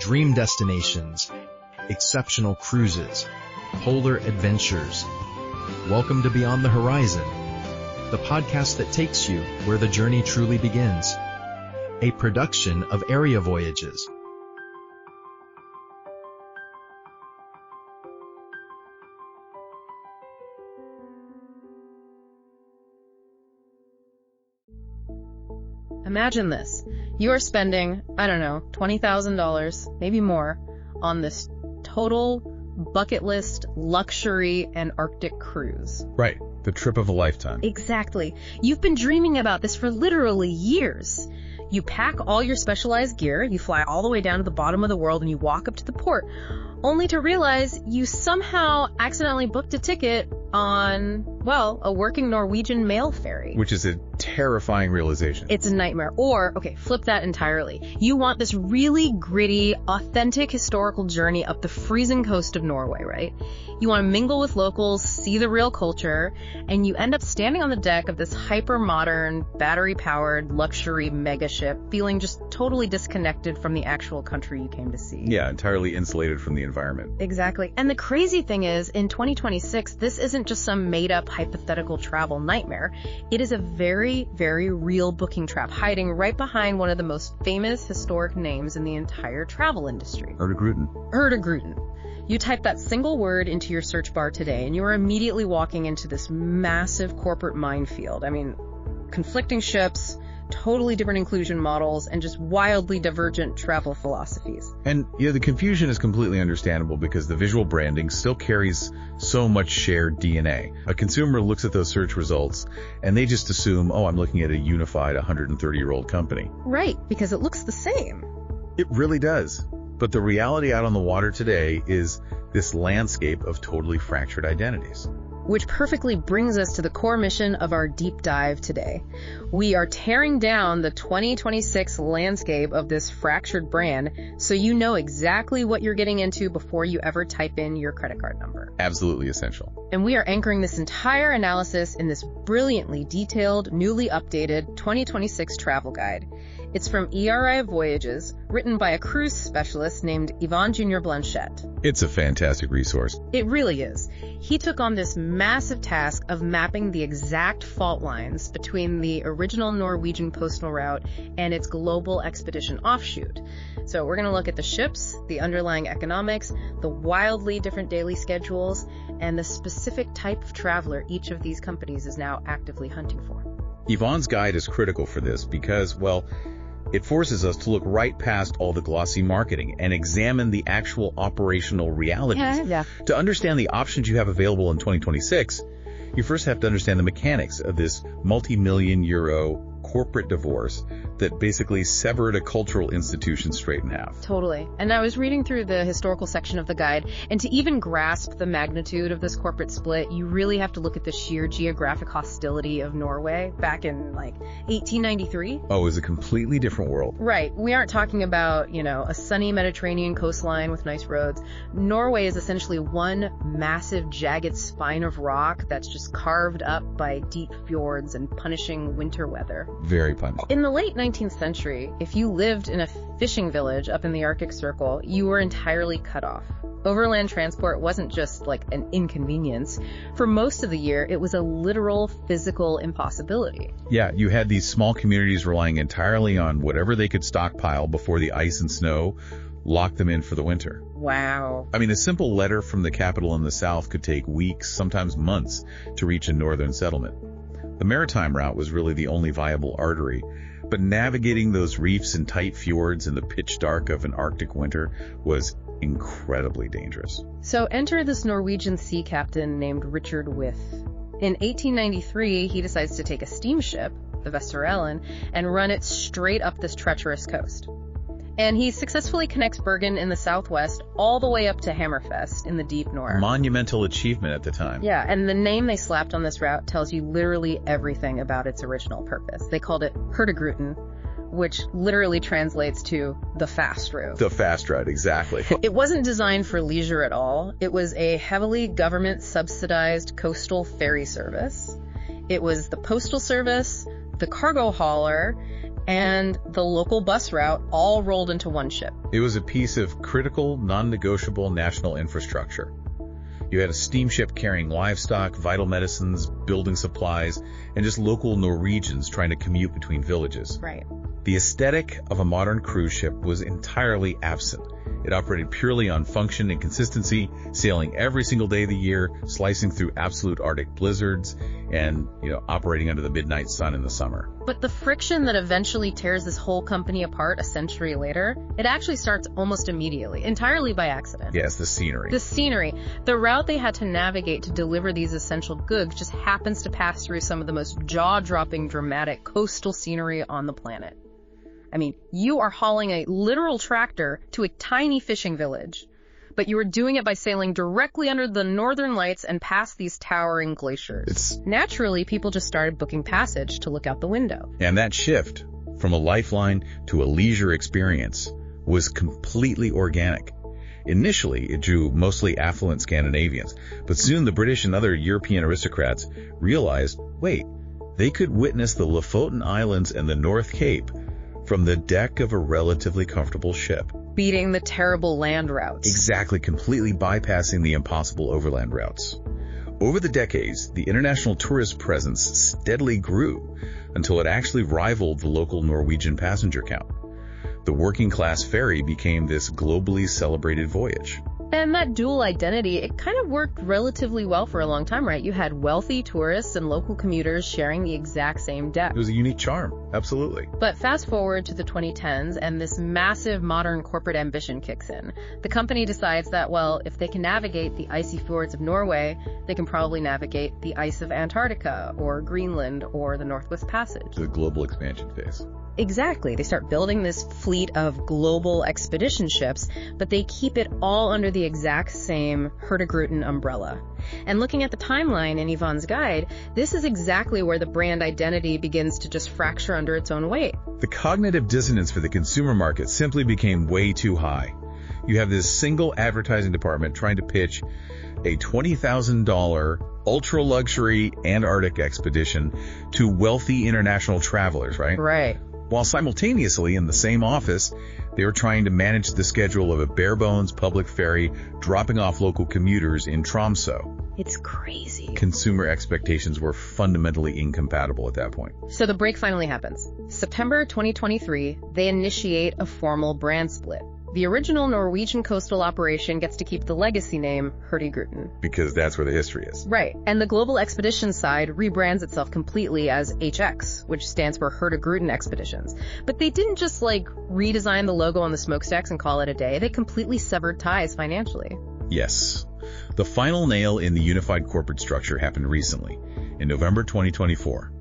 dream destinations, exceptional cruises, polar adventures. Welcome to Beyond the Horizon, the podcast that takes you where the journey truly begins. A production of Area Voyages. Imagine this. You are spending, $20,000, maybe more, on this total bucket list luxury and Arctic cruise. Right. The trip of a lifetime. Exactly. You've been dreaming about this for literally years. You pack all your specialized gear, you fly all the way down to the bottom of the world, and you walk up to the port, only to realize you somehow accidentally booked a ticket on, a working Norwegian mail ferry. Which is a terrifying realization. It's a nightmare. Or, flip that entirely. You want this really gritty, authentic historical journey up the freezing coast of Norway, right? You want to mingle with locals, see the real culture, and you end up standing on the deck of this hyper-modern, battery-powered luxury megaship, feeling just totally disconnected from the actual country you came to see. Yeah, entirely insulated from the environment. Exactly. And the crazy thing is, in 2026, this isn't just some made-up hypothetical travel nightmare. It is a very, very real booking trap hiding right behind one of the most famous historic names in the entire travel industry. Hurtigruten. You type that single word into your search bar today, and you are immediately walking into this massive corporate minefield. Conflicting ships, totally different inclusion models, and just wildly divergent travel philosophies. And the confusion is completely understandable because the visual branding still carries so much shared DNA. A consumer looks at those search results and they just assume, I'm looking at a unified 130-year-old company. Right, because it looks the same. It really does. But the reality out on the water today is this landscape of totally fractured identities. Which perfectly brings us to the core mission of our deep dive today. We are tearing down the 2026 landscape of this fractured brand so you know exactly what you're getting into before you ever type in your credit card number. Absolutely essential. And we are anchoring this entire analysis in this brilliantly detailed, newly updated 2026 travel guide. It's from ERI Voyages, written by a cruise specialist named Yvon Jr. Blanchette. It's a fantastic resource. It really is. He took on this massive task of mapping the exact fault lines between the original Norwegian postal route and its global expedition offshoot. So we're going to look at the ships, the underlying economics, the wildly different daily schedules, and the specific type of traveler each of these companies is now actively hunting for. Yvon's guide is critical for this because, it forces us to look right past all the glossy marketing and examine the actual operational realities. Yeah. To understand the options you have available in 2026, you first have to understand the mechanics of this multi-million euro corporate divorce that basically severed a cultural institution straight in half. Totally. And I was reading through the historical section of the guide, and to even grasp the magnitude of this corporate split, you really have to look at the sheer geographic hostility of Norway back in 1893. Oh, it was a completely different world. Right. We aren't talking about, a sunny Mediterranean coastline with nice roads. Norway is essentially one massive jagged spine of rock that's just carved up by deep fjords and punishing winter weather. Very punishing. In the late 19th century, if you lived in a fishing village up in the Arctic Circle, you were entirely cut off. Overland transport wasn't just an inconvenience. For most of the year, it was a literal physical impossibility. Yeah, you had these small communities relying entirely on whatever they could stockpile before the ice and snow locked them in for the winter. Wow. A simple letter from the capital in the south could take weeks, sometimes months, to reach a northern settlement. The maritime route was really the only viable artery, but navigating those reefs and tight fjords in the pitch dark of an Arctic winter was incredibly dangerous. So enter this Norwegian sea captain named Richard With. In 1893, he decides to take a steamship, the Vesterellen, and run it straight up this treacherous coast. And he successfully connects Bergen in the southwest all the way up to Hammerfest in the deep north. Monumental achievement at the time. Yeah, and the name they slapped on this route tells you literally everything about its original purpose. They called it Hurtigruten, which literally translates to the fast route. The fast route, exactly. It wasn't designed for leisure at all. It was a heavily government-subsidized coastal ferry service. It was the postal service, the cargo hauler, and the local bus route all rolled into one ship. It was a piece of critical, non-negotiable national infrastructure. You had a steamship carrying livestock, vital medicines, building supplies, and just local Norwegians trying to commute between villages. Right. The aesthetic of a modern cruise ship was entirely absent. It operated purely on function and consistency, sailing every single day of the year, slicing through absolute Arctic blizzards, and, operating under the midnight sun in the summer. But the friction that eventually tears this whole company apart a century later, it actually starts almost immediately, entirely by accident. Yes, the scenery. The scenery. The route they had to navigate to deliver these essential goods just happens to pass through some of the most jaw-dropping, dramatic coastal scenery on the planet. I mean, you are hauling a literal tractor to a tiny fishing village, but you are doing it by sailing directly under the northern lights and past these towering glaciers. Naturally, people just started booking passage to look out the window. And that shift from a lifeline to a leisure experience was completely organic. Initially, it drew mostly affluent Scandinavians, but soon the British and other European aristocrats realized, wait, they could witness the Lofoten Islands and the North Cape from the deck of a relatively comfortable ship. Beating the terrible land routes. Exactly, completely bypassing the impossible overland routes. Over the decades, the international tourist presence steadily grew until it actually rivaled the local Norwegian passenger count. The working-class ferry became this globally celebrated voyage. And that dual identity, it kind of worked relatively well for a long time, right? You had wealthy tourists and local commuters sharing the exact same deck. It was a unique charm, absolutely. But fast forward to the 2010s, and this massive modern corporate ambition kicks in. The company decides that, well, if they can navigate the icy fjords of Norway, they can probably navigate the ice of Antarctica, or Greenland, or the Northwest Passage. The global expansion phase. Exactly. They start building this fleet of global expedition ships, but they keep it all under the exact same Hurtigruten umbrella. And looking at the timeline in Yvonne's guide, this is exactly where the brand identity begins to just fracture under its own weight. The cognitive dissonance for the consumer market simply became way too high. You have this single advertising department trying to pitch a $20,000 ultra-luxury Antarctic expedition to wealthy international travelers, right? Right. While simultaneously in the same office, they were trying to manage the schedule of a bare-bones public ferry dropping off local commuters in Tromsø. It's crazy. Consumer expectations were fundamentally incompatible at that point. So the break finally happens. September 2023, they initiate a formal brand split. The original Norwegian coastal operation gets to keep the legacy name Hurtigruten. Because that's where the history is. Right. And the global expedition side rebrands itself completely as HX, which stands for Hurtigruten Expeditions. But they didn't just redesign the logo on the smokestacks and call it a day. They completely severed ties financially. Yes. The final nail in the unified corporate structure happened recently, in November 2024.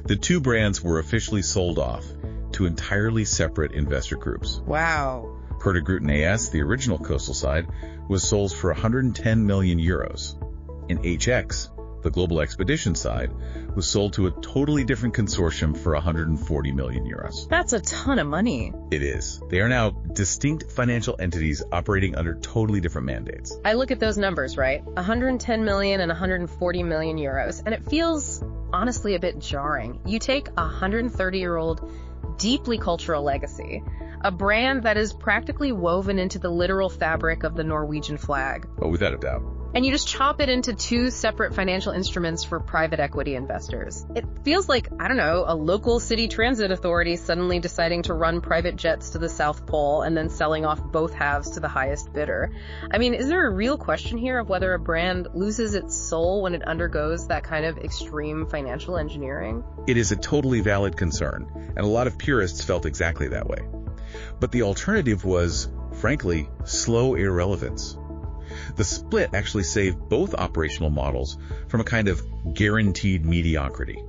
The two brands were officially sold off to entirely separate investor groups. Wow. Hurtigruten AS, the original coastal side, was sold for 110 million euros. And HX, the global expedition side, was sold to a totally different consortium for 140 million euros. That's a ton of money. It is. They are now distinct financial entities operating under totally different mandates. I look at those numbers, right? 110 million and 140 million euros, and it feels honestly a bit jarring. You take a 130-year-old, deeply cultural legacy, a brand that is practically woven into the literal fabric of the Norwegian flag. Oh, without a doubt. And you just chop it into two separate financial instruments for private equity investors. It feels like, I don't know, a local city transit authority suddenly deciding to run private jets to the South Pole and then selling off both halves to the highest bidder. I mean, is there a real question here of whether a brand loses its soul when it undergoes that kind of extreme financial engineering? It is a totally valid concern, and a lot of purists felt exactly that way. But the alternative was, frankly, slow irrelevance. The split actually saved both operational models from a kind of guaranteed mediocrity.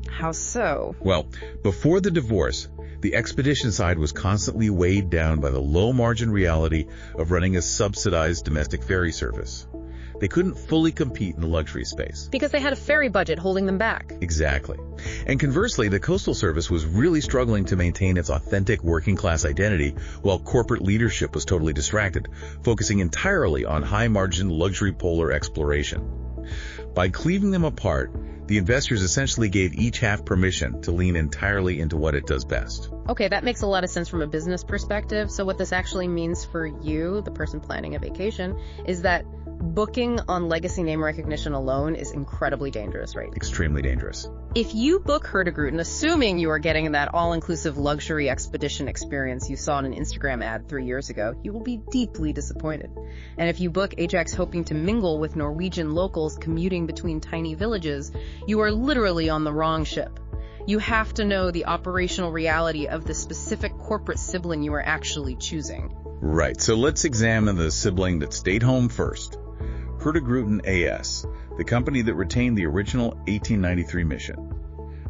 How so? Well, before the divorce, the expedition side was constantly weighed down by the low-margin reality of running a subsidized domestic ferry service. They couldn't fully compete in the luxury space. Because they had a ferry budget holding them back. Exactly. And conversely, the coastal service was really struggling to maintain its authentic working-class identity, while corporate leadership was totally distracted, focusing entirely on high-margin luxury polar exploration. By cleaving them apart, The investors essentially gave each half permission to lean entirely into what it does best. Okay, that makes a lot of sense from a business perspective. So what this actually means for you, the person planning a vacation, is that booking on legacy name recognition alone is incredibly dangerous, right? Extremely dangerous. If you book Hurtigruten, assuming you are getting that all-inclusive luxury expedition experience you saw in an Instagram ad 3 years ago, you will be deeply disappointed. And if you book HX hoping to mingle with Norwegian locals commuting between tiny villages, you are literally on the wrong ship. You have to know the operational reality of the specific corporate sibling you are actually choosing. Right, so let's examine the sibling that stayed home first. Hurtigruten AS, the company that retained the original 1893 mission.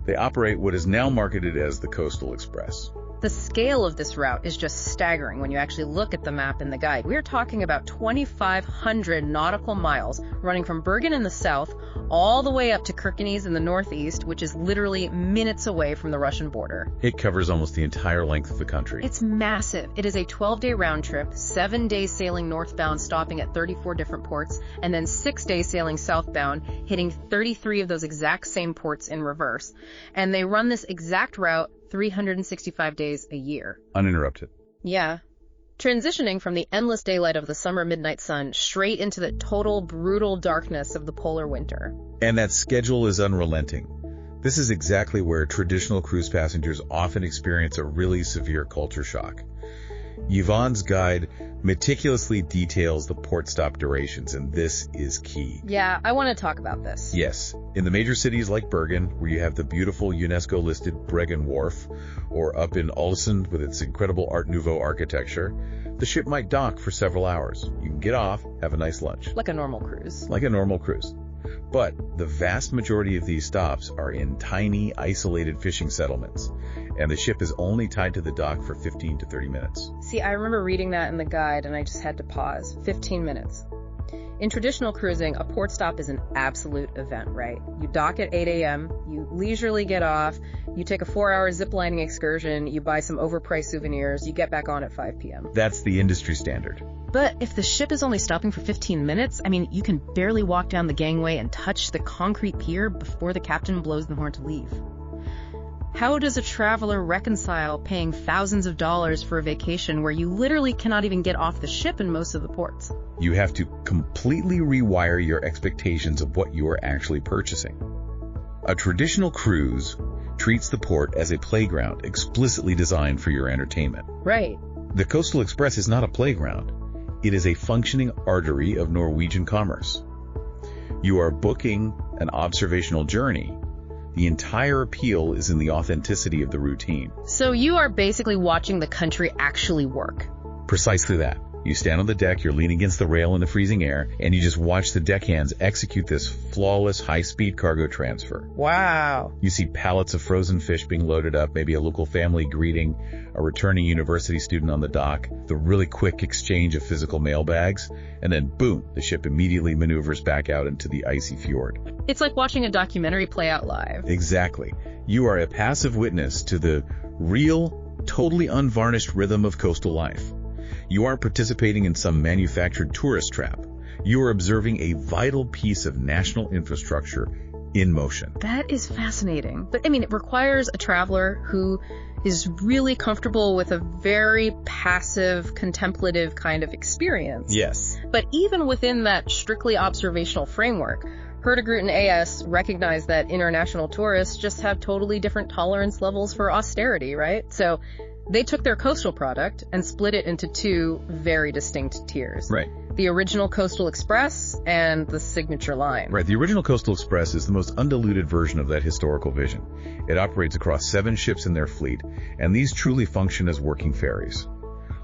They operate what is now marketed as the Coastal Express. The scale of this route is just staggering when you actually look at the map in the guide. We're talking about 2,500 nautical miles running from Bergen in the south all the way up to Kirkenes in the northeast, which is literally minutes away from the Russian border. It covers almost the entire length of the country. It's massive. It is a 12-day round trip, 7 days sailing northbound, stopping at 34 different ports, and then 6 days sailing southbound, hitting 33 of those exact same ports in reverse. And they run this exact route 365 days a year. Uninterrupted. Yeah. Transitioning from the endless daylight of the summer midnight sun straight into the total brutal darkness of the polar winter. And that schedule is unrelenting. This is exactly where traditional cruise passengers often experience a really severe culture shock. Yvonne's guide meticulously details the port stop durations, and this is key. Yeah, I want to talk about this. Yes, in the major cities like Bergen, where you have the beautiful UNESCO-listed Bergen Wharf, or up in Ålesund with its incredible Art Nouveau architecture, the ship might dock for several hours. You can get off, have a nice lunch. Like a normal cruise. Like a normal cruise. But the vast majority of these stops are in tiny, isolated fishing settlements, and the ship is only tied to the dock for 15 to 30 minutes. See, I remember reading that in the guide, and I just had to pause. 15 minutes. In traditional cruising, a port stop is an absolute event, right? You dock at 8 a.m., you leisurely get off, you take a 4-hour ziplining excursion, you buy some overpriced souvenirs, you get back on at 5 p.m. That's the industry standard. But if the ship is only stopping for 15 minutes, I mean, you can barely walk down the gangway and touch the concrete pier before the captain blows the horn to leave. How does a traveler reconcile paying thousands of dollars for a vacation where you literally cannot even get off the ship in most of the ports? You have to completely rewire your expectations of what you are actually purchasing. A traditional cruise treats the port as a playground explicitly designed for your entertainment. Right. The Coastal Express is not a playground. It is a functioning artery of Norwegian commerce. You are booking an observational journey. The entire appeal is in the authenticity of the routine. So you are basically watching the country actually work. Precisely that. You stand on the deck, you're leaning against the rail in the freezing air, and you just watch the deckhands execute this flawless high-speed cargo transfer. Wow. You see pallets of frozen fish being loaded up, maybe a local family greeting a returning university student on the dock, the really quick exchange of physical mail bags, and then boom, the ship immediately maneuvers back out into the icy fjord. It's like watching a documentary play out live. Exactly. You are a passive witness to the real, totally unvarnished rhythm of coastal life. You aren't participating in some manufactured tourist trap. You are observing a vital piece of national infrastructure in motion. That is fascinating. But I mean, it requires a traveler who is really comfortable with a very passive, contemplative kind of experience. Yes. But even within that strictly observational framework, Hurtigruten AS recognized that international tourists just have totally different tolerance levels for austerity, right? So they took their coastal product and split it into two very distinct tiers. Right. The original Coastal Express and the Signature Line. Right. The original Coastal Express is the most undiluted version of that historical vision. It operates across 7 ships in their fleet, and these truly function as working ferries.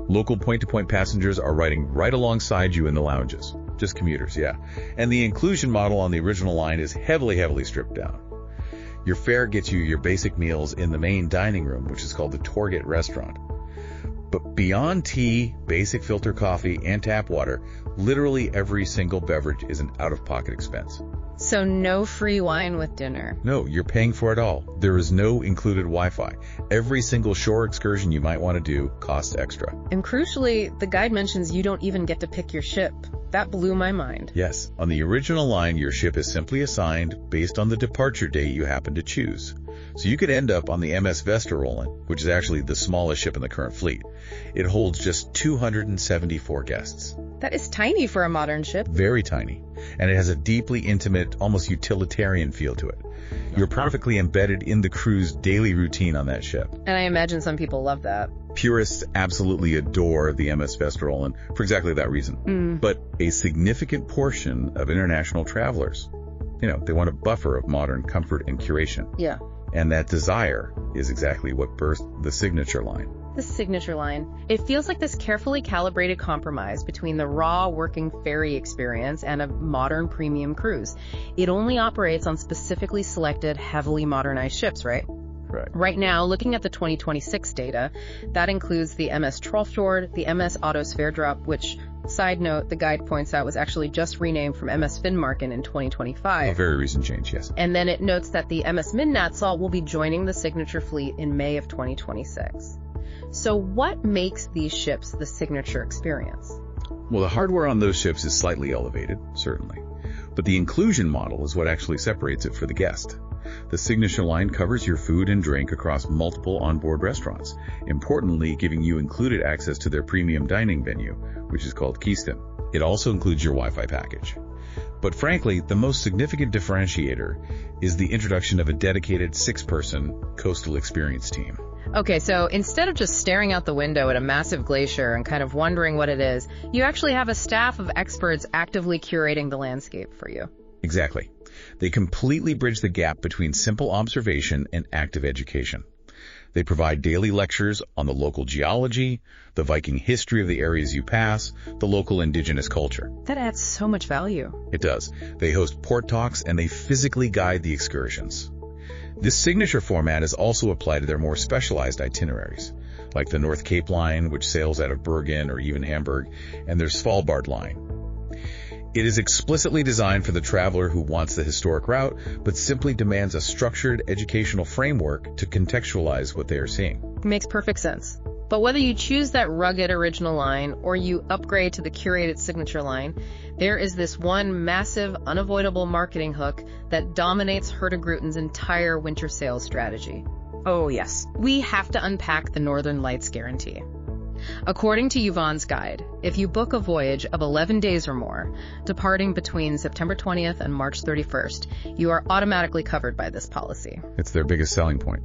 Local point-to-point passengers are riding right alongside you in the lounges. Just commuters, yeah. And the inclusion model on the original line is heavily stripped down. Your fare gets you your basic meals in the main dining room, which is called the Torget restaurant. But beyond tea, basic filter coffee, and tap water, literally every single beverage is an out-of-pocket expense. So no free wine with dinner. No, you're paying for it all. There is no included Wi-Fi. Every single shore excursion you might want to do costs extra. And crucially, the guide mentions you don't even get to pick your ship. That blew my mind. Yes, on the original line, your ship is simply assigned based on the departure date you happen to choose. So you could end up on the MS Vesterollen, which is actually the smallest ship in the current fleet. It holds just 274 guests. That is tiny for a modern ship. Very tiny. And it has a deeply intimate, almost utilitarian feel to it. You're perfectly embedded in the crew's daily routine on that ship. And I imagine some people love that. Purists absolutely adore the MS Vesterollen for exactly that reason. But a significant portion of international travelers, they want a buffer of modern comfort and curation. Yeah. And that desire is exactly what birthed the Signature Line. The Signature Line. It feels like this carefully calibrated compromise between the raw working ferry experience and a modern premium cruise. It only operates on specifically selected, heavily modernized ships, right? Right. Right now, looking at the 2026 data, that includes the MS Trollfjord, the MS Otto Sverdrup, which, side note, the guide points out was actually just renamed from MS Finnmarken in 2025. A very recent change, yes. And then it notes that the MS Midnatsal will be joining the Signature fleet in May of 2026. So what makes these ships the Signature experience? Well, the hardware on those ships is slightly elevated, certainly. But the inclusion model is what actually separates it for the guest. The Signature Line covers your food and drink across multiple onboard restaurants, importantly giving you included access to their premium dining venue, which is called Kisten. It also includes your Wi-Fi package. But frankly, the most significant differentiator is the introduction of a dedicated 6-person coastal experience team. Okay, so instead of just staring out the window at a massive glacier and kind of wondering what it is, you actually have a staff of experts actively curating the landscape for you. Exactly. They completely bridge the gap between simple observation and active education. They provide daily lectures on the local geology, the Viking history of the areas you pass, the local indigenous culture. That adds so much value. It does. They host port talks and they physically guide the excursions. This Signature format is also applied to their more specialized itineraries, like the North Cape line, which sails out of Bergen or even Hamburg, and their Svalbard line. It is explicitly designed for the traveler who wants the historic route, but simply demands a structured educational framework to contextualize what they are seeing. Makes perfect sense. But whether you choose that rugged original line or you upgrade to the curated Signature line, there is this one massive, unavoidable marketing hook that dominates Hurtigruten's entire winter sales strategy. Oh yes, we have to unpack the Northern Lights guarantee. According to Yvonne's guide, if you book a voyage of 11 days or more, departing between September 20th and March 31st, you are automatically covered by this policy. It's their biggest selling point.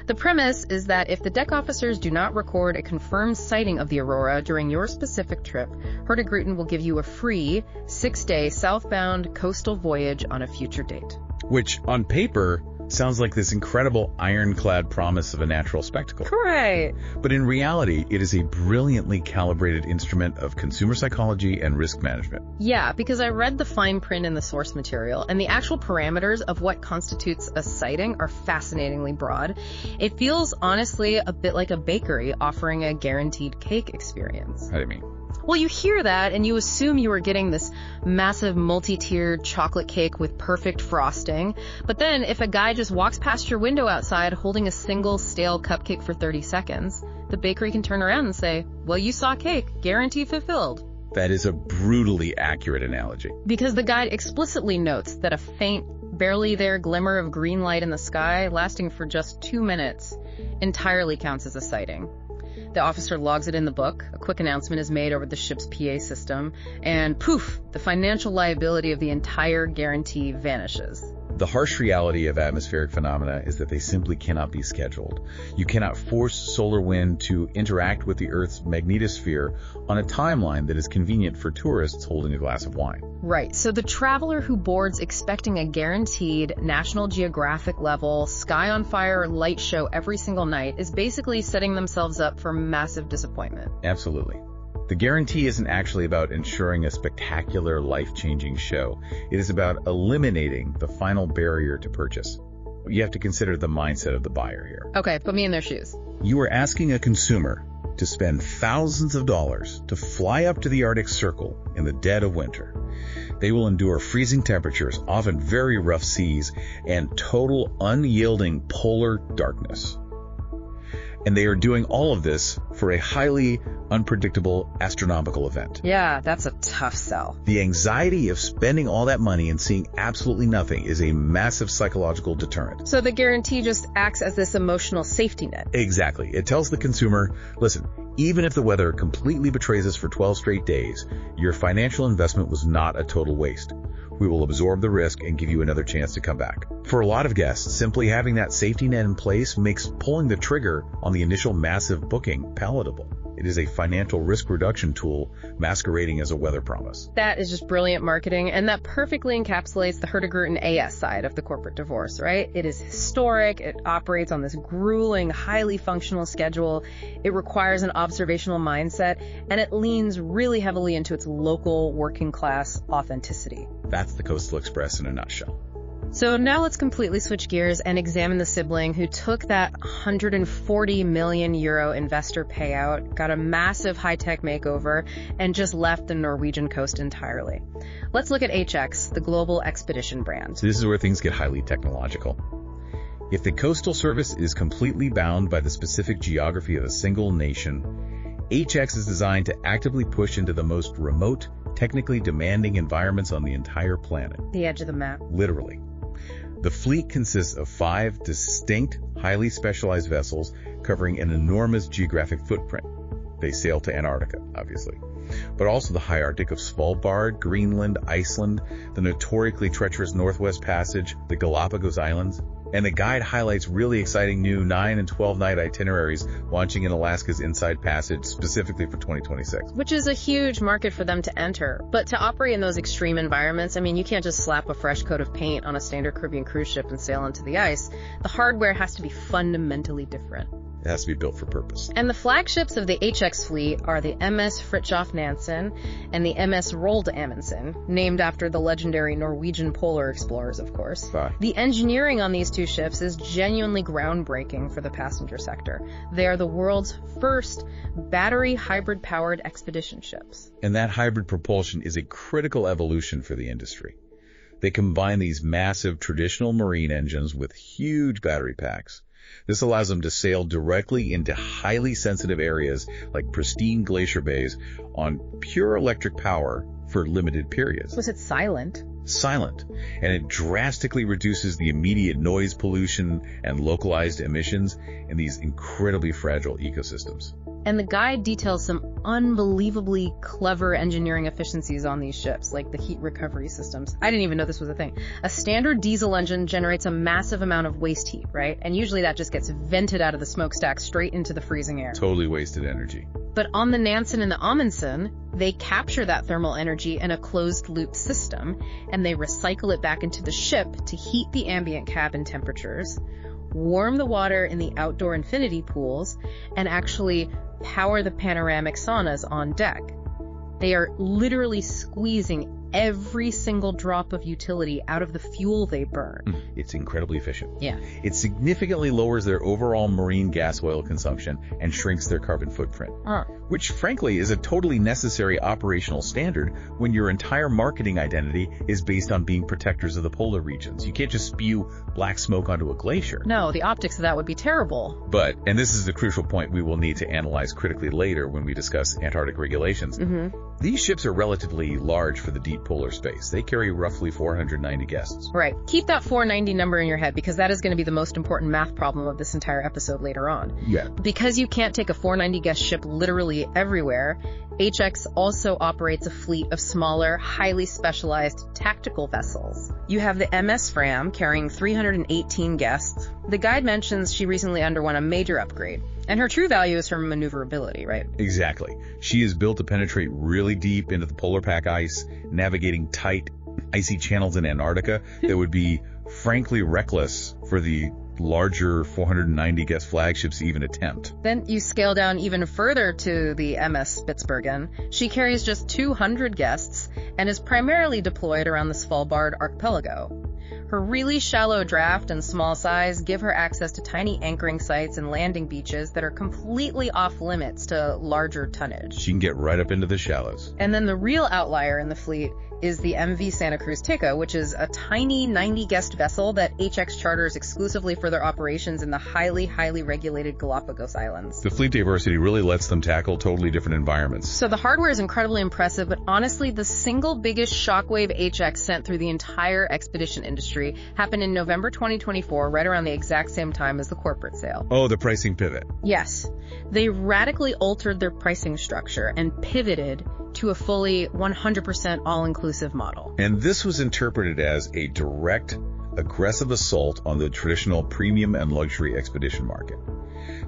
The premise is that if the deck officers do not record a confirmed sighting of the aurora during your specific trip, Hurtigruten will give you a free 6-day southbound coastal voyage on a future date. Which, on paper, sounds like this incredible ironclad promise of a natural spectacle. Right. But in reality, it is a brilliantly calibrated instrument of consumer psychology and risk management. Yeah, because I read the fine print in the source material, and the actual parameters of what constitutes a sighting are fascinatingly broad. It feels, honestly, a bit like a bakery offering a guaranteed cake experience. How do you mean? Well, you hear that and you assume you are getting this massive multi-tiered chocolate cake with perfect frosting. But then if a guy just walks past your window outside holding a single stale cupcake for 30 seconds, the bakery can turn around and say, well, you saw cake, guarantee fulfilled. That is a brutally accurate analogy. Because the guide explicitly notes that a faint, barely there glimmer of green light in the sky lasting for just 2 minutes entirely counts as a sighting. The officer logs it in the book, a quick announcement is made over the ship's PA system, and poof, the financial liability of the entire guarantee vanishes. The harsh reality of atmospheric phenomena is that they simply cannot be scheduled. You cannot force solar wind to interact with the Earth's magnetosphere on a timeline that is convenient for tourists holding a glass of wine. Right, so the traveler who boards expecting a guaranteed National Geographic level, sky on fire light show every single night is basically setting themselves up for massive disappointment. Absolutely. The guarantee isn't actually about ensuring a spectacular, life-changing show. It is about eliminating the final barrier to purchase. You have to consider the mindset of the buyer here. Okay, put me in their shoes. You are asking a consumer to spend thousands of dollars to fly up to the Arctic Circle in the dead of winter. They will endure freezing temperatures, often very rough seas, and total unyielding polar darkness. And they are doing all of this for a highly unpredictable astronomical event. Yeah, that's a tough sell. The anxiety of spending all that money and seeing absolutely nothing is a massive psychological deterrent. So the guarantee just acts as this emotional safety net. Exactly. It tells the consumer, listen, even if the weather completely betrays us for 12 straight days, your financial investment was not a total waste. We will absorb the risk and give you another chance to come back. For a lot of guests, simply having that safety net in place makes pulling the trigger on the initial massive booking palatable. It is a financial risk reduction tool masquerading as a weather promise. That is just brilliant marketing, and that perfectly encapsulates the Hurtigruten AS side of the corporate divorce, right? It is historic, it operates on this grueling, highly functional schedule, it requires an observational mindset, and it leans really heavily into its local working class authenticity. That's the Coastal Express in a nutshell. So now let's completely switch gears and examine the sibling who took that 140 million euro investor payout, got a massive high-tech makeover, and just left the Norwegian coast entirely. Let's look at HX, the global expedition brand. This is where things get highly technological. If the coastal service is completely bound by the specific geography of a single nation, HX is designed to actively push into the most remote, technically demanding environments on the entire planet. The edge of the map. Literally. The fleet consists of 5 distinct, highly specialized vessels covering an enormous geographic footprint. They sail to Antarctica, obviously, but also the high Arctic of Svalbard, Greenland, Iceland, the notoriously treacherous Northwest Passage, the Galápagos Islands. And the guide highlights really exciting new 9 and 12 night itineraries launching in Alaska's Inside Passage specifically for 2026. Which is a huge market for them to enter. But to operate in those extreme environments, I mean, you can't just slap a fresh coat of paint on a standard Caribbean cruise ship and sail into the ice. The hardware has to be fundamentally different. It has to be built for purpose. And the flagships of the HX fleet are the MS Fridtjof Nansen and the MS Roald Amundsen, named after the legendary Norwegian polar explorers, of course. The engineering on these two ships is genuinely groundbreaking for the passenger sector. They are the world's first battery hybrid-powered expedition ships. And that hybrid propulsion is a critical evolution for the industry. They combine these massive traditional marine engines with huge battery packs. This allows them to sail directly into highly sensitive areas like pristine glacier bays on pure electric power for limited periods. Was it silent? Silent. And it drastically reduces the immediate noise pollution and localized emissions in these incredibly fragile ecosystems. And the guide details some unbelievably clever engineering efficiencies on these ships, like the heat recovery systems. I didn't even know this was a thing. A standard diesel engine generates a massive amount of waste heat, right? And usually that just gets vented out of the smokestack straight into the freezing air. Totally wasted energy. But on the Nansen and the Amundsen, they capture that thermal energy in a closed-loop system, and they recycle it back into the ship to heat the ambient cabin temperatures, warm the water in the outdoor infinity pools, and actually power the panoramic saunas on deck. They are literally squeezing every single drop of utility out of the fuel they burn. It's incredibly efficient. Yeah. It significantly lowers their overall marine gas oil consumption and shrinks their carbon footprint, which frankly is a totally necessary operational standard when your entire marketing identity is based on being protectors of the polar regions. You can't just spew black smoke onto a glacier. No, the optics of that would be terrible. But, and this is the crucial point we will need to analyze critically later when we discuss Antarctic regulations, these ships are relatively large for the deep polar space. They carry roughly 490 guests. Right. Keep that 490 number in your head because that is going to be the most important math problem of this entire episode later on. Yeah. Because you can't take a 490 guest ship literally everywhere, HX also operates a fleet of smaller, highly specialized tactical vessels. You have the MS Fram carrying 318 guests. The guide mentions she recently underwent a major upgrade. And her true value is her maneuverability, right? Exactly. She is built to penetrate really deep into the polar pack ice, navigating tight, icy channels in Antarctica that would be frankly reckless for the larger 490 guest flagships to even attempt. Then you scale down even further to the MS Spitsbergen. She carries just 200 guests and is primarily deployed around the Svalbard archipelago. Her really shallow draft and small size give her access to tiny anchoring sites and landing beaches that are completely off limits to larger tonnage. She can get right up into the shallows. And then the real outlier in the fleet is the MV Santa Cruz Tica, which is a tiny 90-guest vessel that HX charters exclusively for their operations in the highly, highly regulated Galápagos Islands. The fleet diversity really lets them tackle totally different environments. So the hardware is incredibly impressive, but honestly, the single biggest shockwave HX sent through the entire expedition industry happened in November 2024, right around the exact same time as the corporate sale. Oh, the pricing pivot. Yes. They radically altered their pricing structure and pivoted to a fully 100% all-inclusive model. And this was interpreted as a direct, aggressive assault on the traditional premium and luxury expedition market.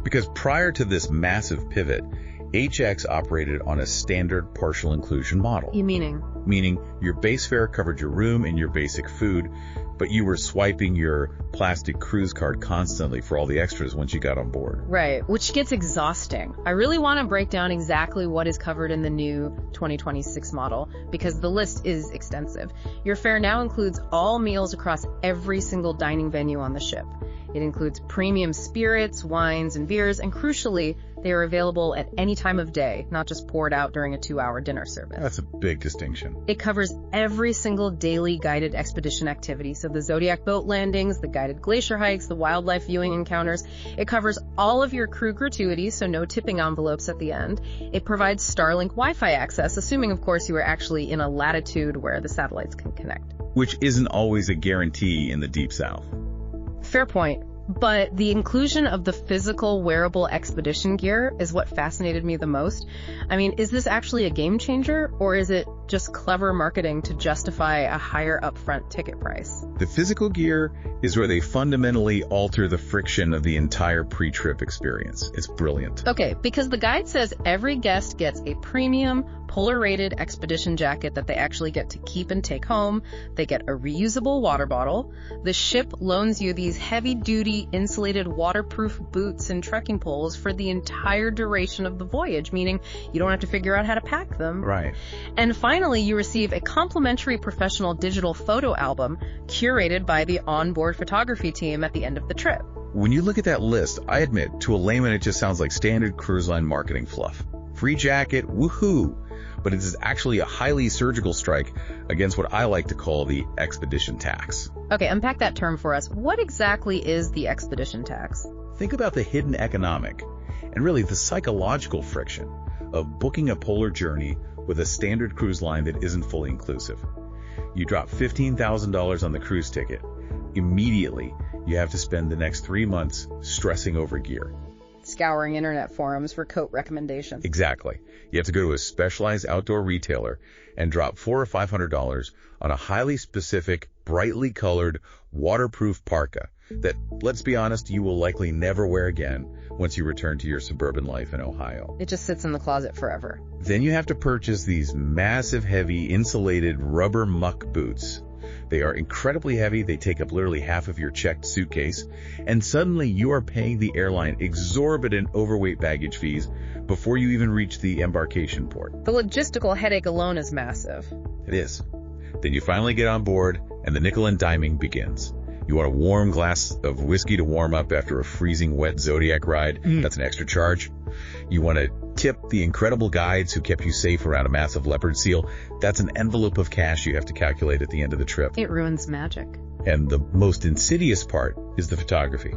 Because prior to this massive pivot, HX operated on a standard partial inclusion model. Meaning your base fare covered your room and your basic food, but you were swiping your plastic cruise card constantly for all the extras once you got on board. Right, which gets exhausting. I really want to break down exactly what is covered in the new 2026 model, because the list is extensive. Your fare now includes all meals across every single dining venue on the ship. It includes premium spirits, wines, and beers, and crucially, they are available at any time of day, not just poured out during a 2-hour dinner service. That's a big distinction. It covers every single daily guided expedition activity, so the Zodiac boat landings, the guided glacier hikes, the wildlife viewing encounters. It covers all of your crew gratuities, so no tipping envelopes at the end. It provides Starlink Wi-Fi access, assuming, of course, you are actually in a latitude where the satellites can connect. Which isn't always a guarantee in the Deep South. Fair point. But the inclusion of the physical wearable expedition gear is what fascinated me the most. I mean, is this actually a game changer, or is it just clever marketing to justify a higher upfront ticket price? The physical gear is where they fundamentally alter the friction of the entire pre-trip experience. It's brilliant. Okay, because the guide says every guest gets a premium polar-rated expedition jacket that they actually get to keep and take home. They get a reusable water bottle. The ship loans you these heavy-duty insulated waterproof boots and trekking poles for the entire duration of the voyage, meaning you don't have to figure out how to pack them. Right. And finally, you receive a complimentary professional digital photo album curated by the onboard photography team at the end of the trip. When you look at that list, I admit, to a layman, it just sounds like standard cruise line marketing fluff. Free jacket, woohoo! But it is actually a highly surgical strike against what I like to call the expedition tax. Okay, unpack that term for us. What exactly is the expedition tax? Think about the hidden economic and really the psychological friction of booking a polar journey with a standard cruise line that isn't fully inclusive. You drop $15,000 on the cruise ticket. Immediately, you have to spend the next 3 months stressing over gear. Scouring internet forums for coat recommendations. Exactly. You have to go to a specialized outdoor retailer and drop $400 or $500 on a highly specific, brightly colored, waterproof parka that, let's be honest, you will likely never wear again once you return to your suburban life in Ohio. It just sits in the closet forever. Then you have to purchase these massive, heavy, insulated rubber muck boots. They are incredibly heavy. They take up literally half of your checked suitcase. And suddenly you are paying the airline exorbitant overweight baggage fees before you even reach the embarkation port. The logistical headache alone is massive. It is. Then you finally get on board and the nickel and diming begins. You want a warm glass of whiskey to warm up after a freezing wet Zodiac ride. That's an extra charge. You want to tip the incredible guides who kept you safe around a massive leopard seal. That's an envelope of cash you have to calculate at the end of the trip. It ruins magic. And the most insidious part is the photography.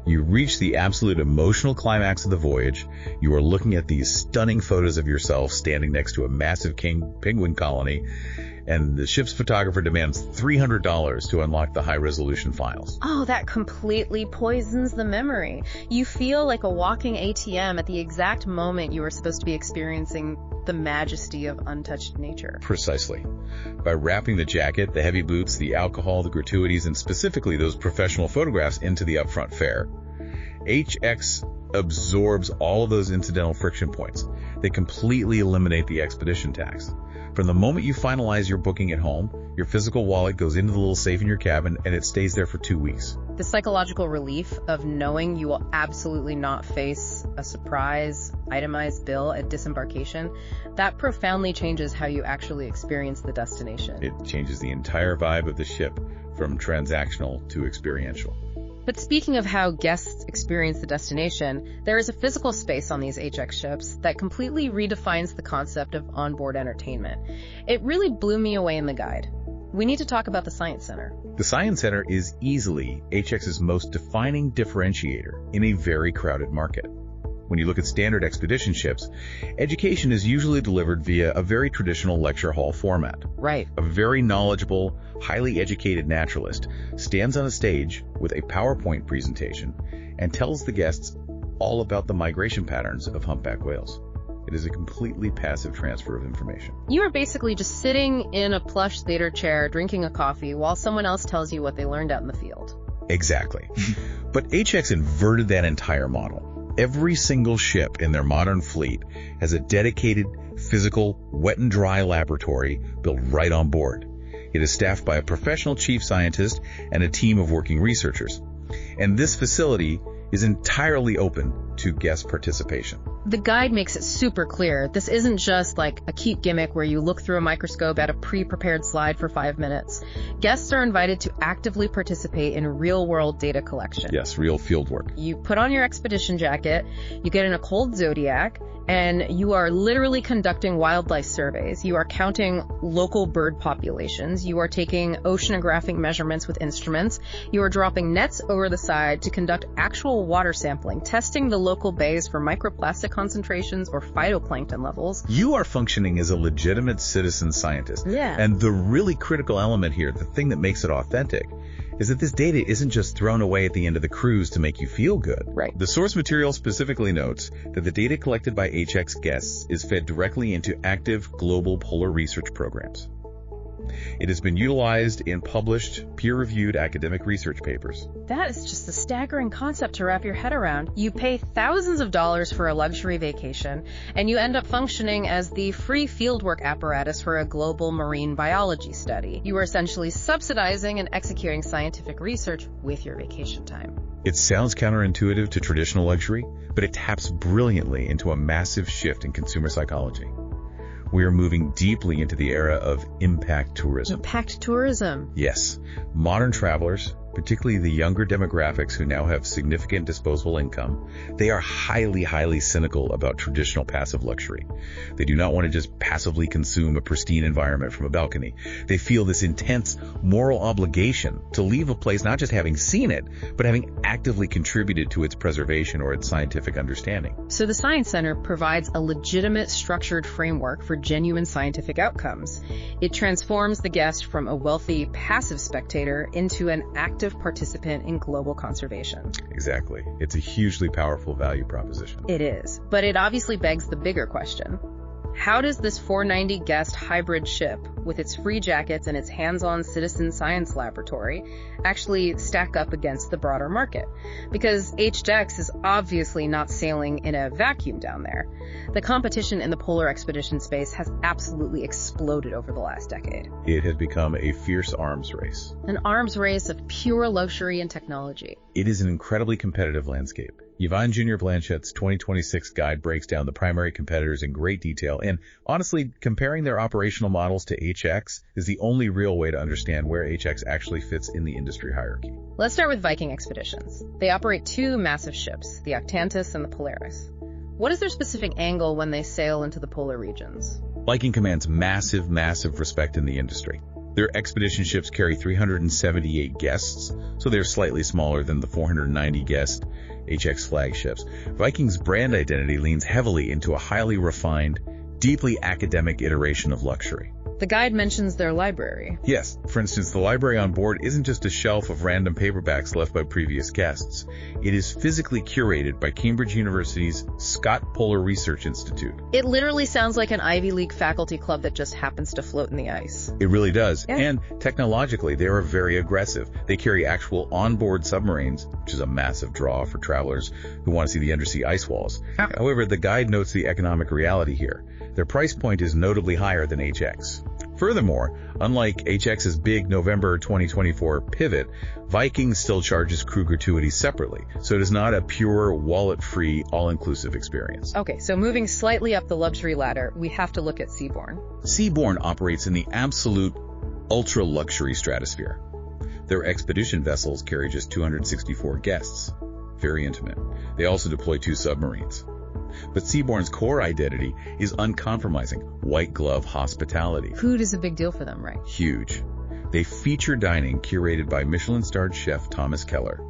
You reach the absolute emotional climax of the voyage. You are looking at these stunning photos of yourself standing next to a massive king penguin colony, and the ship's photographer demands $300 to unlock the high-resolution files. Oh, that completely poisons the memory. You feel like a walking ATM at the exact moment you are supposed to be experiencing the majesty of untouched nature. Precisely. By wrapping the jacket, the heavy boots, the alcohol, the gratuities, and specifically those professional photographs into the upfront fare, HX absorbs all of those incidental friction points. They completely eliminate the expedition tax. From the moment you finalize your booking at home, your physical wallet goes into the little safe in your cabin and it stays there for 2 weeks. The psychological relief of knowing you will absolutely not face a surprise itemized bill at disembarkation, that profoundly changes how you actually experience the destination. It changes the entire vibe of the ship from transactional to experiential. But speaking of how guests experience the destination, there is a physical space on these HX ships that completely redefines the concept of onboard entertainment. It really blew me away in the guide. We need to talk about the Science Center. The Science Center is easily HX's most defining differentiator in a very crowded market. When you look at standard expedition ships, education is usually delivered via a very traditional lecture hall format. Right. A very knowledgeable, highly educated naturalist stands on a stage with a PowerPoint presentation and tells the guests all about the migration patterns of humpback whales. It is a completely passive transfer of information. You are basically just sitting in a plush theater chair, drinking a coffee, while someone else tells you what they learned out in the field. Exactly. But HX inverted that entire model. Every single ship in their modern fleet has a dedicated, physical, wet and dry laboratory built right on board. It is staffed by a professional chief scientist and a team of working researchers. And this facility is entirely open to guest participation. The guide makes it super clear. This isn't just like a cute gimmick where you look through a microscope at a pre-prepared slide for 5 minutes. Guests are invited to actively participate in real-world data collection. Yes, real field work. You put on your expedition jacket, you get in a cold Zodiac, and you are literally conducting wildlife surveys. You are counting local bird populations. You are taking oceanographic measurements with instruments. You are dropping nets over the side to conduct actual water sampling, testing the local bays for microplastic concentrations or phytoplankton levels. You are functioning as a legitimate citizen scientist. Yeah. And the really critical element here, the thing that makes it authentic, is that this data isn't just thrown away at the end of the cruise to make you feel good. Right. The source material specifically notes that the data collected by HX guests is fed directly into active global polar research programs. It has been utilized in published, peer-reviewed academic research papers. That is just a staggering concept to wrap your head around. You pay thousands of dollars for a luxury vacation, and you end up functioning as the free fieldwork apparatus for a global marine biology study. You are essentially subsidizing and executing scientific research with your vacation time. It sounds counterintuitive to traditional luxury, but it taps brilliantly into a massive shift in consumer psychology. We are moving deeply into the era of impact tourism. Impact tourism. Yes. Modern travelers, particularly the younger demographics who now have significant disposable income, they are highly cynical about traditional passive luxury. They do not want to just passively consume a pristine environment from a balcony. They feel this intense moral obligation to leave a place not just having seen it, but having actively contributed to its preservation or its scientific understanding. So the Science Center provides a legitimate structured framework for genuine scientific outcomes. It transforms the guest from a wealthy passive spectator into an active participant in global conservation. Exactly. It's a hugely powerful value proposition. It is, but it obviously begs the bigger question. How does this 490 guest hybrid ship, with its free jackets and its hands-on citizen science laboratory, actually stack up against the broader market? Because HX is obviously not sailing in a vacuum down there. The competition in the polar expedition space has absolutely exploded over the last decade. It has become a fierce arms race. An arms race of pure luxury and technology. It is an incredibly competitive landscape. Yvonne Junior Blanchet's 2026 guide breaks down the primary competitors in great detail, and honestly, comparing their operational models to HX is the only real way to understand where HX actually fits in the industry hierarchy. Let's start with Viking Expeditions. They operate two massive ships, the Octantis and the Polaris. What is their specific angle when they sail into the polar regions? Viking commands massive respect in the industry. Their expedition ships carry 378 guests, so they're slightly smaller than the 490 guest HX flagships. Viking's brand identity leans heavily into a highly refined, deeply academic iteration of luxury. The guide mentions their library. Yes, for instance, the library on board isn't just a shelf of random paperbacks left by previous guests. It is physically curated by Cambridge University's Scott Polar Research Institute. It literally sounds like an Ivy League faculty club that just happens to float in the ice. It really does. Yeah. And technologically, they are very aggressive. They carry actual onboard submarines, which is a massive draw for travelers who want to see the undersea ice walls. However, the guide notes the economic reality here. Their price point is notably higher than HX. Furthermore, unlike HX's big November 2024 pivot, Viking still charges crew gratuities separately, so it is not a pure, wallet-free, all-inclusive experience. Okay, so moving slightly up the luxury ladder, we have to look at Seabourn. Seabourn operates in the absolute ultra-luxury stratosphere. Their expedition vessels carry just 264 guests. Very intimate. They also deploy 2 submarines. But Seabourn's core identity is uncompromising, white glove hospitality. Food is a big deal for them, right? Huge. They feature dining curated by Michelin-starred chef Thomas Keller.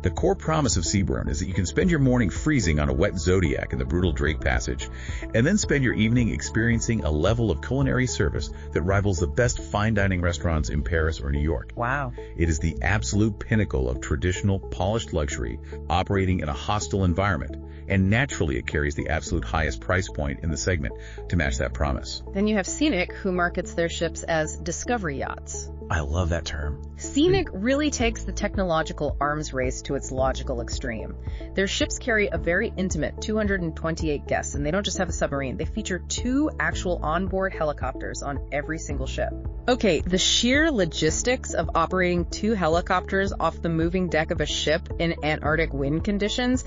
The core promise of Seabourn is that you can spend your morning freezing on a wet Zodiac in the brutal Drake Passage, and then spend your evening experiencing a level of culinary service that rivals the best fine dining restaurants in Paris or New York. Wow. It is the absolute pinnacle of traditional, polished luxury operating in a hostile environment, and naturally it carries the absolute highest price point in the segment to match that promise. Then you have Scenic, who markets their ships as discovery yachts. I love that term. Scenic really takes the technological arms race to its logical extreme. Their ships carry a very intimate 228 guests, and they don't just have a submarine. They feature 2 actual onboard helicopters on every single ship. Okay, the sheer logistics of operating 2 helicopters off the moving deck of a ship in Antarctic wind conditions,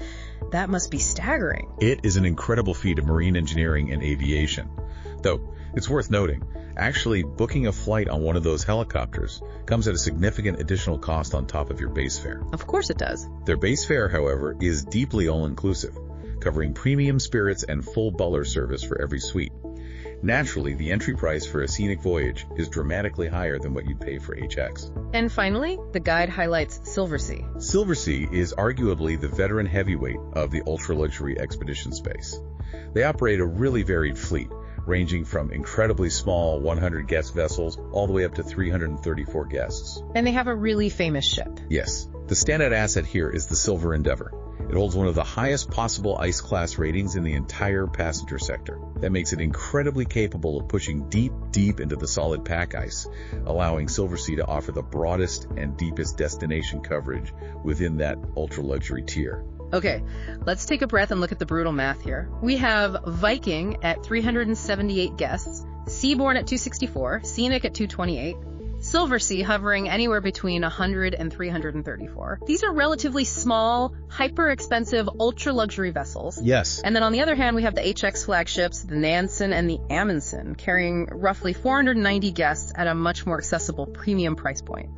that must be staggering. It is an incredible feat of marine engineering and aviation. Though, it's worth noting, actually booking a flight on one of those helicopters comes at a significant additional cost on top of your base fare. Of course it does. Their base fare, however, is deeply all-inclusive, covering premium spirits and full butler service for every suite. Naturally, the entry price for a Scenic voyage is dramatically higher than what you'd pay for HX. And finally, the guide highlights Silversea. Silversea is arguably the veteran heavyweight of the ultra-luxury expedition space. They operate a really varied fleet, ranging from incredibly small 100-guest vessels all the way up to 334 guests. And they have a really famous ship. Yes. The standout asset here is the Silver Endeavour. It holds one of the highest possible ice class ratings in the entire passenger sector. That makes it incredibly capable of pushing deep, deep into the solid pack ice, allowing Silversea to offer the broadest and deepest destination coverage within that ultra-luxury tier. Okay, let's take a breath and look at the brutal math here. We have Viking at 378 guests, Seabourn at 264, Scenic at 228, Silversea hovering anywhere between 100 and 334. These are relatively small, hyper-expensive, ultra-luxury vessels. Yes. And then on the other hand, we have the HX flagships, the Nansen and the Amundsen, carrying roughly 490 guests at a much more accessible premium price point.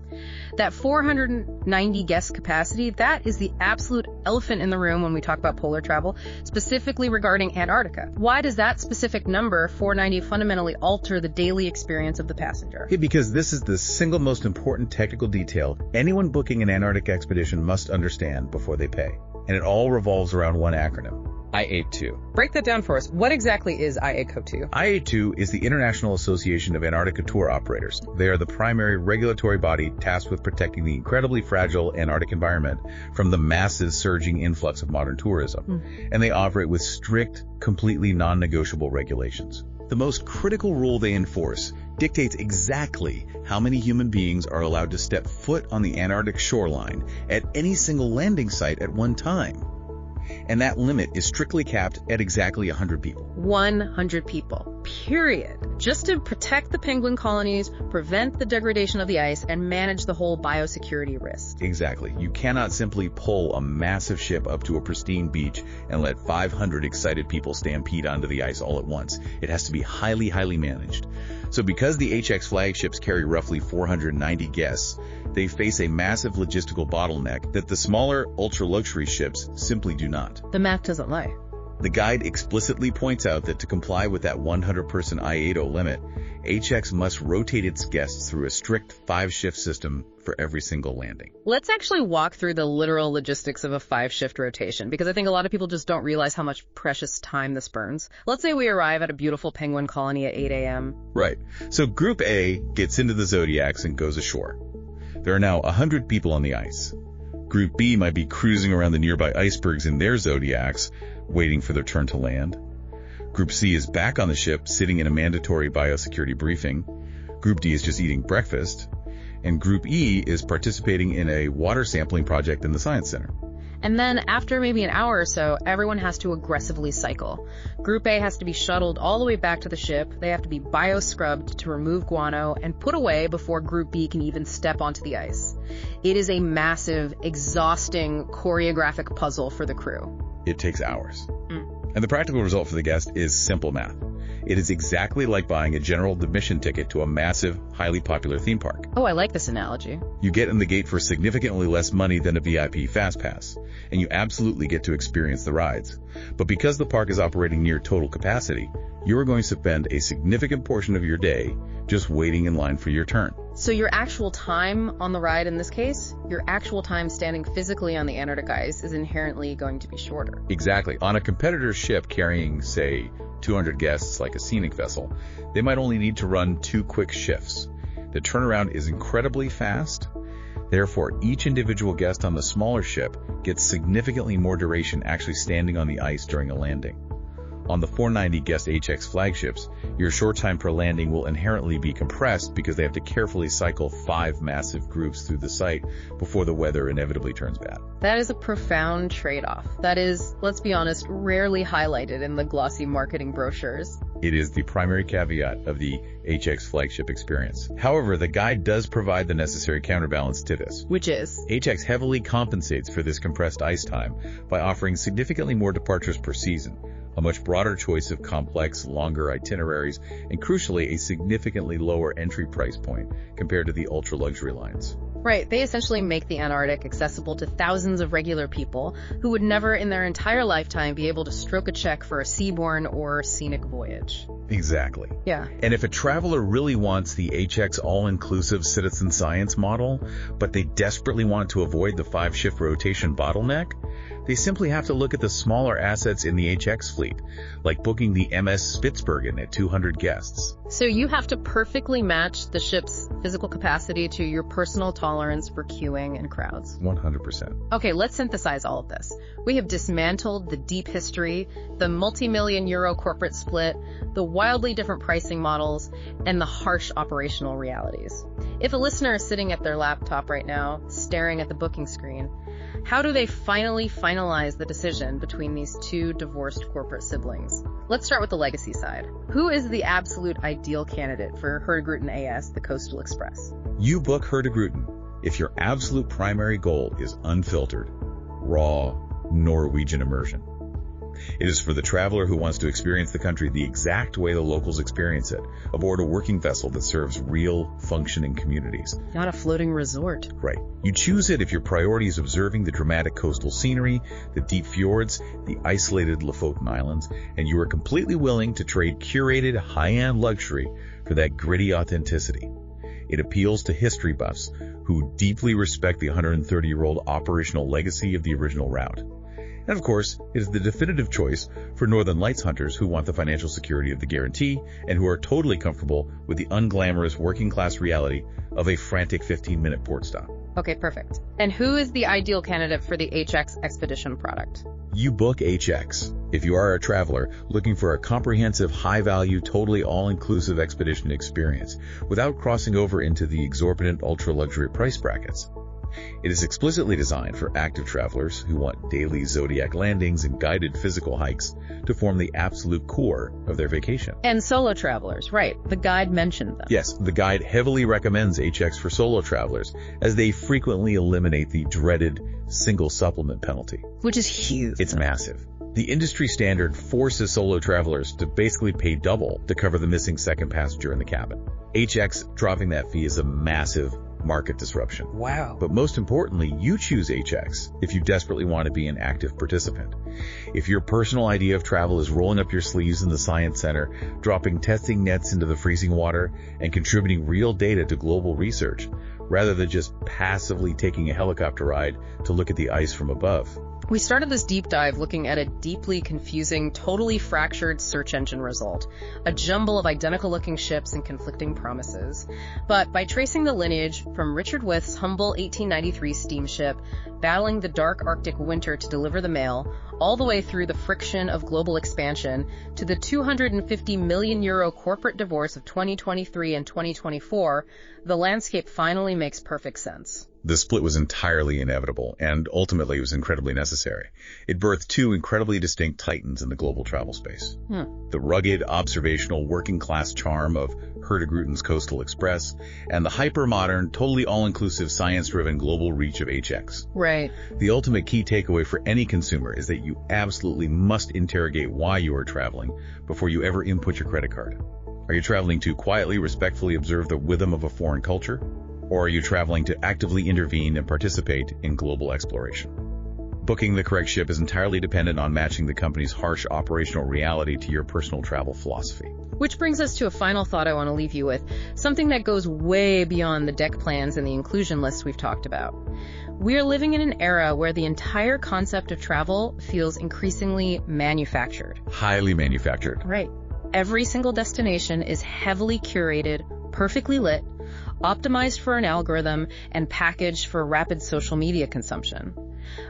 That 490 guest capacity, that is the absolute elephant in the room when we talk about polar travel, specifically regarding Antarctica. Why does that specific number, 490, fundamentally alter the daily experience of the passenger? Yeah, because this is the single most important technical detail anyone booking an Antarctic expedition must understand before they pay. And it all revolves around one acronym: IA2. Break that down for us. What exactly is IA2? IA2 is the International Association of Antarctica Tour Operators. They are the primary regulatory body tasked with protecting the incredibly fragile Antarctic environment from the massive surging influx of modern tourism. And they operate with strict, completely non-negotiable regulations. The most critical rule they enforce dictates exactly how many human beings are allowed to step foot on the Antarctic shoreline at any single landing site at one time. And that limit is strictly capped at exactly 100 people. 100 people, period. Just to protect the penguin colonies, prevent the degradation of the ice, and manage the whole biosecurity risk. Exactly. You cannot simply pull a massive ship up to a pristine beach and let 500 excited people stampede onto the ice all at once. It has to be highly, highly managed. So because the HX flagships carry roughly 490 guests, they face a massive logistical bottleneck that the smaller ultra-luxury ships simply do not. The math doesn't lie. The guide explicitly points out that to comply with that 100-person IATO limit, HX must rotate its guests through a strict 5-shift system for every single landing. Let's actually walk through the literal logistics of a 5-shift rotation, because I think a lot of people just don't realize how much precious time this burns. Let's say we arrive at a beautiful penguin colony at 8 a.m. Right. So Group A gets into the Zodiacs and goes ashore. There are now 100 people on the ice. Group B might be cruising around the nearby icebergs in their Zodiacs, waiting for their turn to land. Group C is back on the ship, sitting in a mandatory biosecurity briefing. Group D is just eating breakfast. And Group E is participating in a water sampling project in the Science Center. And then after maybe an hour or so, everyone has to aggressively cycle. Group A has to be shuttled all the way back to the ship. They have to be bio-scrubbed to remove guano and put away before Group B can even step onto the ice. It is a massive, exhausting, choreographic puzzle for the crew. It takes hours. And the practical result for the guest is simple math. It is exactly like buying a general admission ticket to a massive, highly popular theme park. Oh, I like this analogy. You get in the gate for significantly less money than a VIP Fast Pass, and you absolutely get to experience the rides. But because the park is operating near total capacity, you are going to spend a significant portion of your day just waiting in line for your turn. So your actual time on the ride in this case, your actual time standing physically on the Antarctic ice is inherently going to be shorter. Exactly. On a competitor's ship carrying, say, 200 guests like a scenic vessel, they might only need to run 2 quick shifts. The turnaround is incredibly fast. Therefore, each individual guest on the smaller ship gets significantly more duration actually standing on the ice during a landing. On the 490 guest HX flagships, your short time per landing will inherently be compressed because they have to carefully cycle 5 massive groups through the site before the weather inevitably turns bad. That is a profound trade-off. That is, let's be honest, rarely highlighted in the glossy marketing brochures. It is the primary caveat of the HX flagship experience. However, the guide does provide the necessary counterbalance to this. Which is? HX heavily compensates for this compressed ice time by offering significantly more departures per season, a much broader choice of complex, longer itineraries, and crucially, a significantly lower entry price point compared to the ultra-luxury lines. Right, they essentially make the Antarctic accessible to thousands of regular people who would never in their entire lifetime be able to stroke a check for a seaborne or scenic voyage. Exactly. Yeah. And if a traveler really wants the HX all-inclusive citizen science model, but they desperately want to avoid the 5-shift rotation bottleneck, they simply have to look at the smaller assets in the HX fleet, like booking the MS Spitsbergen at 200 guests. So you have to perfectly match the ship's physical capacity to your personal tolerance for queuing and crowds. 100%. Okay, let's synthesize all of this. We have dismantled the deep history, the multi-million euro corporate split, the wildly different pricing models, and the harsh operational realities. If a listener is sitting at their laptop right now, staring at the booking screen, how do they finally finalize the decision between these 2 divorced corporate siblings? Let's start with the legacy side. Who is the absolute ideal candidate for Hurtigruten AS, the Coastal Express? You book Hurtigruten if your absolute primary goal is unfiltered, raw, Norwegian immersion. It is for the traveler who wants to experience the country the exact way the locals experience it, aboard a working vessel that serves real, functioning communities. Not a floating resort. Right. You choose it if your priority is observing the dramatic coastal scenery, the deep fjords, the isolated Lofoten Islands, and you are completely willing to trade curated, high-end luxury for that gritty authenticity. It appeals to history buffs who deeply respect the 130-year-old operational legacy of the original route. And of course, it is the definitive choice for Northern Lights hunters who want the financial security of the guarantee and who are totally comfortable with the unglamorous working-class reality of a frantic 15-minute port stop. Okay, perfect. And who is the ideal candidate for the HX Expedition product? You book HX if you are a traveler looking for a comprehensive, high-value, totally all-inclusive expedition experience without crossing over into the exorbitant ultra-luxury price brackets. It is explicitly designed for active travelers who want daily Zodiac landings and guided physical hikes to form the absolute core of their vacation. And solo travelers, right. The guide mentioned them. Yes, the guide heavily recommends HX for solo travelers as they frequently eliminate the dreaded single supplement penalty. Which is huge. It's massive. The industry standard forces solo travelers to basically pay double to cover the missing second passenger in the cabin. HX dropping that fee is a massive market disruption. Wow. But most importantly, you choose HX if you desperately want to be an active participant. If your personal idea of travel is rolling up your sleeves in the science center, dropping testing nets into the freezing water, and contributing real data to global research, rather than just passively taking a helicopter ride to look at the ice from above. We started this deep dive looking at a deeply confusing, totally fractured search engine result, a jumble of identical-looking ships and conflicting promises. But by tracing the lineage from Richard Wyth's humble 1893 steamship, battling the dark Arctic winter to deliver the mail, all the way through the friction of global expansion to the 250 million euro corporate divorce of 2023 and 2024, the landscape finally makes perfect sense. The split was entirely inevitable, and ultimately was incredibly necessary. It birthed two incredibly distinct titans in the global travel space. The rugged, observational, working-class charm of Hurtigruten's Coastal Express, and the hyper-modern, totally all-inclusive, science-driven global reach of HX. Right. The ultimate key takeaway for any consumer is that you absolutely must interrogate why you are traveling before you ever input your credit card. Are you traveling to quietly, respectfully observe the rhythm of a foreign culture? Or are you traveling to actively intervene and participate in global exploration? Booking the correct ship is entirely dependent on matching the company's harsh operational reality to your personal travel philosophy. Which brings us to a final thought I want to leave you with, something that goes way beyond the deck plans and the inclusion lists we've talked about. We are living in an era where the entire concept of travel feels increasingly manufactured. Highly manufactured. Right. Every single destination is heavily curated, perfectly lit, optimized for an algorithm, and packaged for rapid social media consumption.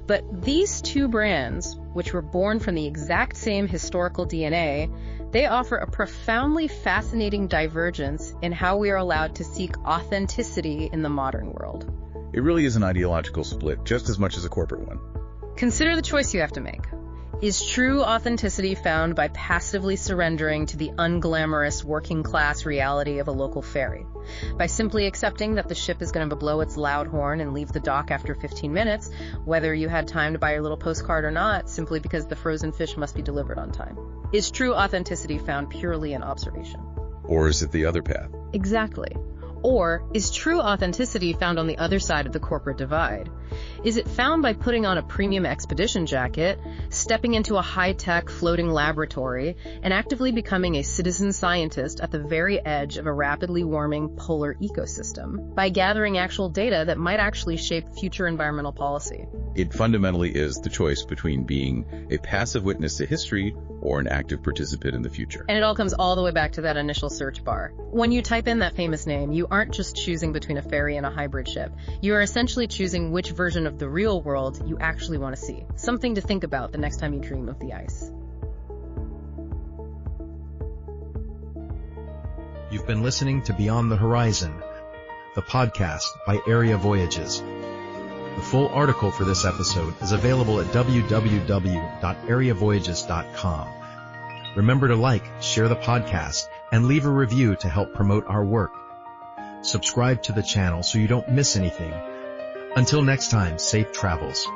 But these two brands, which were born from the exact same historical DNA, they offer a profoundly fascinating divergence in how we are allowed to seek authenticity in the modern world. It really is an ideological split, just as much as a corporate one. Consider the choice you have to make. Is true authenticity found by passively surrendering to the unglamorous working-class reality of a local ferry? By simply accepting that the ship is going to blow its loud horn and leave the dock after 15 minutes, whether you had time to buy your little postcard or not, simply because the frozen fish must be delivered on time? Is true authenticity found purely in observation? Or is it the other path? Exactly. Or is true authenticity found on the other side of the corporate divide? Is it found by putting on a premium expedition jacket, stepping into a high-tech floating laboratory, and actively becoming a citizen scientist at the very edge of a rapidly warming polar ecosystem, by gathering actual data that might actually shape future environmental policy? It fundamentally is the choice between being a passive witness to history or an active participant in the future. And it all comes all the way back to that initial search bar. When you type in that famous name, you aren't just choosing between a ferry and a hybrid ship. You are essentially choosing which version of the real world you actually want to see. Something to think about the next time you dream of the ice. You've been listening to Beyond the Horizon, the podcast by Area Voyages. The full article for this episode is available at www.areavoyages.com. Remember to like, share the podcast, and leave a review to help promote our work. Subscribe to the channel so you don't miss anything. Until next time, safe travels.